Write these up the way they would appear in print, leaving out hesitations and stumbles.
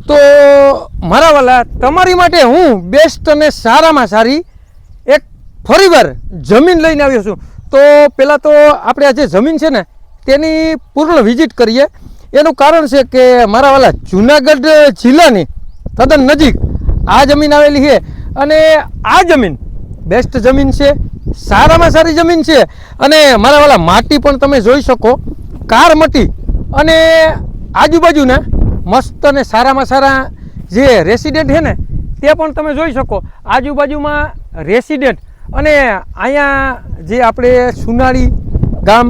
તો મારા વાલા તમારી માટે હું બેસ્ટ અને સારામાં સારી એક ફરીવાર જમીન લઈને આવ્યો છું. તો પહેલાં તો આપણે આ જે જમીન છે ને તેની પૂર્ણ વિઝિટ કરીએ. એનું કારણ છે કે મારા વાલા જૂનાગઢ જિલ્લાની તદ્દન નજીક આ જમીન આવેલી છે અને આ જમીન બેસ્ટ જમીન છે, સારામાં સારી જમીન છે. અને મારા વાલા માટી પણ તમે જોઈ શકો, કાર મટી, અને આજુબાજુના મસ્ત અને સારામાં સારા જે રેસિડેન્ટ છે ને તે પણ તમે જોઈ શકો. આજુબાજુમાં રેસિડેન્ટ અને અહીંયા જે આપણે સુનાળી ગામ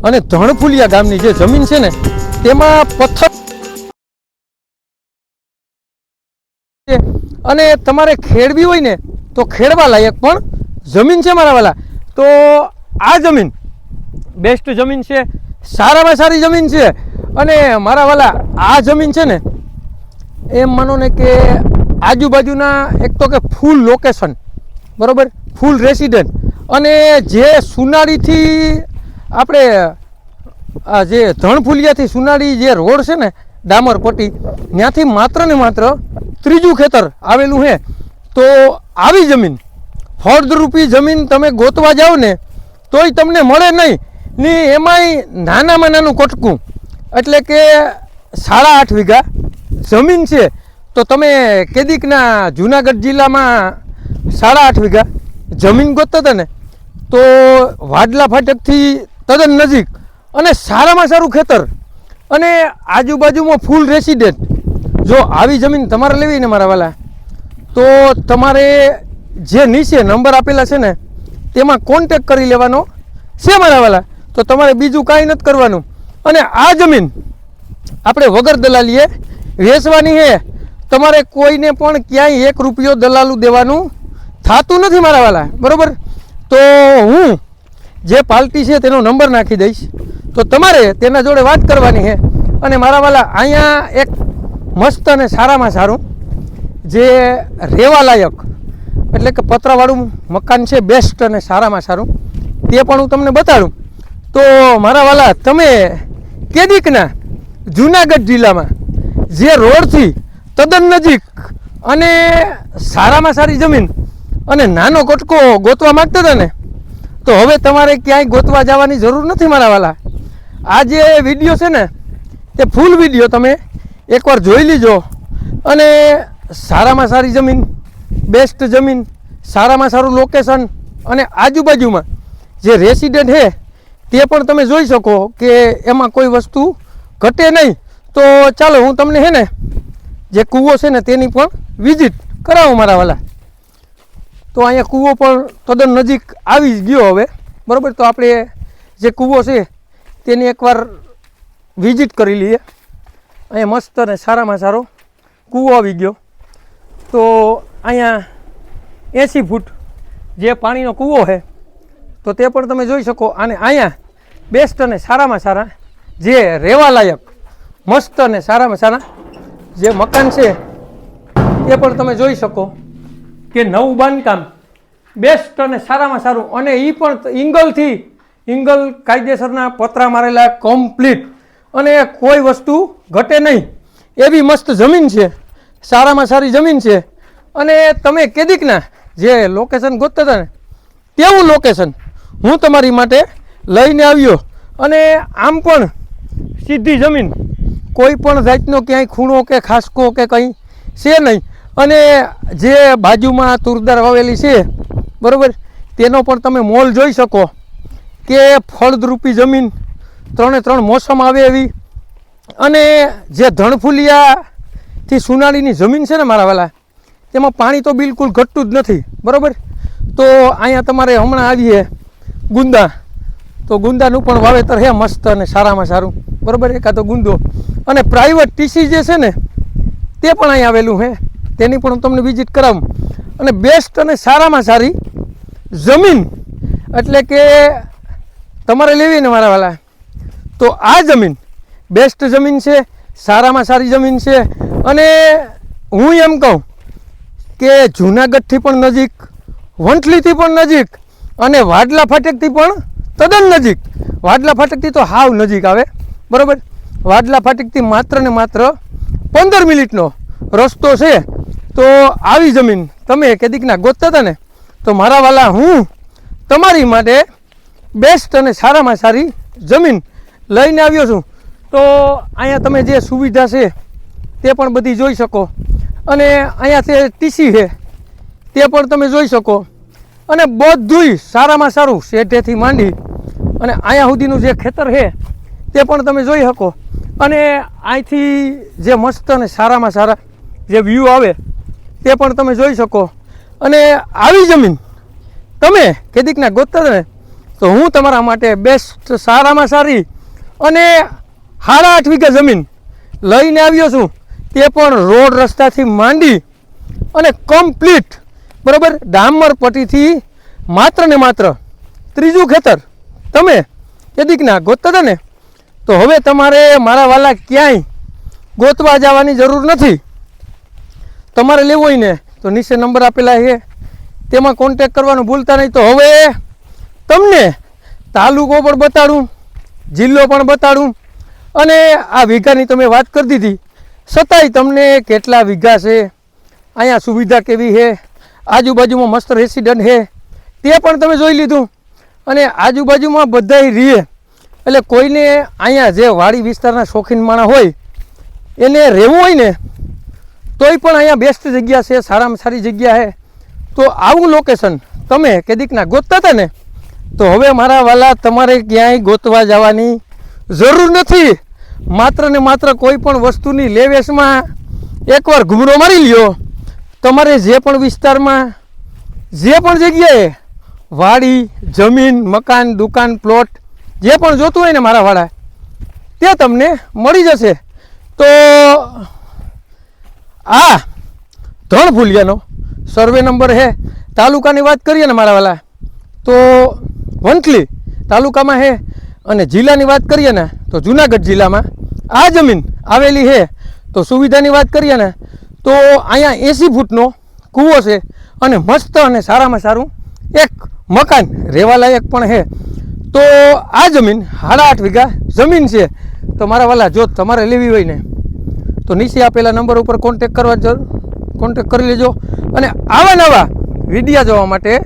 અને ધણફુલિયા ગામની જે જમીન છે ને તેમાં પથ્થર અને તમારે ખેડવી હોય ને તો ખેડવા લાયક પણ જમીન છે મારા વાલા. તો આ જમીન બેસ્ટ જમીન છે, સારામાં સારી જમીન છે. અને મારા વાલા આ જમીન છે ને એમ માનો ને કે આજુબાજુના એક તો કે ફૂલ લોકેશન, બરાબર, ફૂલ રેસિડેન્ટ, અને જે સુનાળીથી આપણે આ જે ધણફુલિયાથી સુનાળી જે રોડ છે ને ડામર પટ્ટી, ત્યાંથી માત્ર ને માત્ર ત્રીજું ખેતર આવેલું છે. તો આવી જમીન ફળદ્રુપી જમીન તમે ગોતવા જાઓ ને તોય તમને મળે નહીં ને, એમાંય નાનામાં નાનું કટકું, એટલે કે 8.5 વીઘા જમીન છે. તો તમે કેદીકના જૂનાગઢ જિલ્લામાં 8.5 વીઘા જમીન ગોતતા હતા ને તો વાડલા ફાટકથી તદ્દન નજીક અને સારામાં સારું ખેતર અને આજુબાજુમાં ફૂલ રેસિડેન્ટ. જો આવી જમીન તમારે લેવી ને મારા વાલા તો તમારે જે નીચે નંબર આપેલા છે ને તેમાં કોન્ટેક કરી લેવાનો છે મારા વાલા. તો તમારે બીજું કાંઈ નથી કરવાનું. અને આ જમીન આપણે વગર દલાલીએ વેચવાની છે. તમારે કોઈને પણ ક્યાંય 1 રૂપિયો દલાલું દેવાનું થતું નથી મારા વાલા, બરાબર. તો હું જે પાર્ટી છે તેનો નંબર નાખી દઈશ, તો તમારે તેના જોડે વાત કરવાની છે. અને મારા વાલા અહીંયા એક મસ્ત અને સારામાં સારું જે રહેવા લાયક એટલે કે પતરાવાળું મકાન છે, બેસ્ટ અને સારામાં સારું, તે પણ હું તમને બતાડું. તો મારા વાલા તમે કેદીકના જૂનાગઢ જિલ્લામાં જે રોડથી તદ્દન નજીક અને સારામાં સારી જમીન અને નાનો કટકો ગોતવા માગતા હતા ને તો હવે તમારે ક્યાંય ગોતવા જવાની જરૂર નથી મારા વાલા. આ જે વિડીયો છે ને તે ફૂલ વિડીયો તમે એકવાર જોઈ લીજો. અને સારામાં સારી જમીન, બેસ્ટ જમીન, સારામાં સારું લોકેશન અને આજુબાજુમાં જે રેસિડેન્ટ છે તે પણ તમે જોઈ શકો કે એમાં કોઈ વસ્તુ ઘટે નહીં. તો ચાલો હું તમને છે ને જે કૂવો છે ને તેની પણ વિઝિટ કરાવું મારા વાલા. તો અહીંયા કૂવો પણ તદ્દન નજીક આવી જ ગયો હવે, બરાબર. તો આપણે જે કૂવો છે તેની એકવાર વિઝિટ કરી લઈએ. અહીંયા મસ્ત અને સારામાં સારો કૂવો આવી ગયો. તો અહીંયા 80 ફૂટ જે પાણીનો કૂવો છે તો તે પણ તમે જોઈ શકો. અને અહીંયા બેસ્ટ અને સારામાં સારા જે રહેવા લાયક મસ્ત અને સારામાં સારા જે મકાન છે એ પણ તમે જોઈ શકો કે નવું બાંધકામ, બેસ્ટ અને સારામાં સારું. અને એ પણ ઇંગલ કાયદેસરના પતરા મારેલા કમ્પ્લીટ, અને કોઈ વસ્તુ ઘટે નહીં એવી મસ્ત જમીન છે, સારામાં સારી જમીન છે. અને તમે કેદીકના જે લોકેશન ગોતતા હતા ને તેવું લોકેશન હું તમારી માટે લઈને આવ્યો. અને આમ પણ સીધી જમીન, કોઈ પણ જાતનો ક્યાંય ખૂણો કે ખાસકો કે કંઈ છે નહીં. અને જે બાજુમાં તુરદાર વાવેલી છે, બરાબર, તેનો પણ તમે મોલ જોઈ શકો કે ફળદ્રુપી જમીન, 3 મોસમ આવે એવી. અને જે ધણફુલિયાથી સુનાળીની જમીન છે ને મારા વાલા તેમાં પાણી તો બિલકુલ ઘટતું જ નથી, બરાબર. તો અહીંયા તમારે હમણાં આવીએ ગુંદા, તો ગુંદાનું પણ વાવેતર છે મસ્ત અને સારામાં સારું, બરાબર, એકાદો ગુંદો. અને પ્રાઇવેટ ટીસી જે છે ને તે પણ અહીં આવેલું છે, તેની પણ હું તમને વિઝિટ કરાવું. અને બેસ્ટ અને સારામાં સારી જમીન એટલે કે તમારે લેવી ને મારા વાલા તો આ જમીન બેસ્ટ જમીન છે, સારામાં સારી જમીન છે. અને હું એમ કહું કે જૂનાગઢથી પણ નજીક, વંથલીથી પણ નજીક અને વાડલા ફાટકથી પણ તદ્દન નજીક. વાડલા ફાટકથી તો હાવ નજીક આવે, બરાબર. વાડલા ફાટકથી માત્ર ને માત્ર 15 મિનિટનો રસ્તો છે. તો આવી જમીન તમે કેદીકના ગોતતા હતા ને, તો મારા વાલા હું તમારી માટે બેસ્ટ અને સારામાં સારી જમીન લઈને આવ્યો છું. તો અહીંયા તમે જે સુવિધા છે તે પણ બધી જોઈ શકો, અને અહીંયા તે ટીસી છે તે પણ તમે જોઈ શકો, અને બધુંય સારામાં સારું શેઢેથી માંડી અને અહીંયા સુધીનું જે ખેતર છે તે પણ તમે જોઈ શકો. અને અહીંથી જે મસ્ત અને સારામાં સારા જે વ્યૂ આવે તે પણ તમે જોઈ શકો. અને આવી જમીન તમે કેદીકના ગોતતા ને, તો હું તમારા માટે બેસ્ટ સારામાં સારી અને 8.5 વીઘા જમીન લઈને આવ્યો છું. તે પણ રોડ રસ્તાથી માંડી અને કમ્પ્લીટ બરાબર ડામર પટ્ટીથી માત્ર ને માત્ર 3જું ખેતર તમે કેદીકના ગોતતા હતા ને, તો હવે તમારે મારા વાલા ક્યાંય ગોતવા જવાની જરૂર નથી. તમારે લેવું હોય ને તો નીચે નંબર આપેલા છે તેમાં કોન્ટેક કરવાનું ભૂલતા નહીં. તો હવે તમને તાલુકો પણ બતાડું, જિલ્લો પણ બતાડું, અને આ વીઘાની તમે વાત કરી દીધી, છતાંય તમને કેટલા વીઘા છે, અહીંયા સુવિધા કેવી છે, આજુબાજુમાં મસ્ત રેસિડન્ટ છે તે પણ તમે જોઈ લીધું. અને આજુબાજુમાં બધાય રીએ, એટલે કોઈને અહીંયા જે વાડી વિસ્તારના શોખીન માણસ હોય એને રહેવું હોય ને તોય પણ અહીંયા બેસ્ટ જગ્યા છે, સારામાં સારી જગ્યા છે. તો આવું લોકેશન તમે કેદીકના ગોતતા હતા ને, તો હવે મારા વાલા તમારે ક્યાંય ગોતવા જવાની જરૂર નથી. માત્ર ને માત્ર કોઈ પણ વસ્તુની લેવેશમાં એકવાર ઘૂમરો મારી લ્યો. તમારે જે પણ વિસ્તારમાં જે પણ જગ્યાએ વાડી, જમીન, મકાન, દુકાન, પ્લોટ જે પણ જોતું હોય ને મારા વાળા, તે તમને મળી જશે. તો આ ધણભુલિયાનો સર્વે નંબર છે. તાલુકાની વાત કરીએ ને મારા વાલા, તો વંથલી તાલુકામાં છે, અને જિલ્લાની વાત કરીએ ને તો જુનાગઢ જિલ્લામાં આ જમીન આવેલી છે. તો સુવિધાની વાત કરીએ ને તો અહીંયા 80 ફૂટનો કૂવો છે, અને મસ્ત અને સારામાં સારું એક મકાન રહેવાલાયક પણ છે. તો આ જમીન 8.5 વીઘા જમીન છે. તો મારા વાલા જો તમારે લેવી હોય ને તો નીચે આપેલા નંબર ઉપર કોન્ટેક કરી લેજો. અને આવા નવા વિડીયા જોવા માટે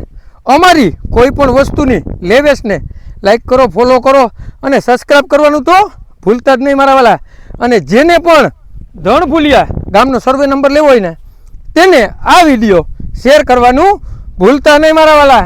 અમારી કોઈ પણ વસ્તુની લેવેશને લાઈક કરો, ફોલો કરો અને સબસ્ક્રાઈબ કરવાનું તો ભૂલતા જ નહીં મારા વાલા. અને જેને પણ ધણભુલિયા ગામનો સર્વે નંબર લેવો હોય ને તેને આ વિડીયો શેર કરવાનું ભૂલતા નહીં મારા વાલા.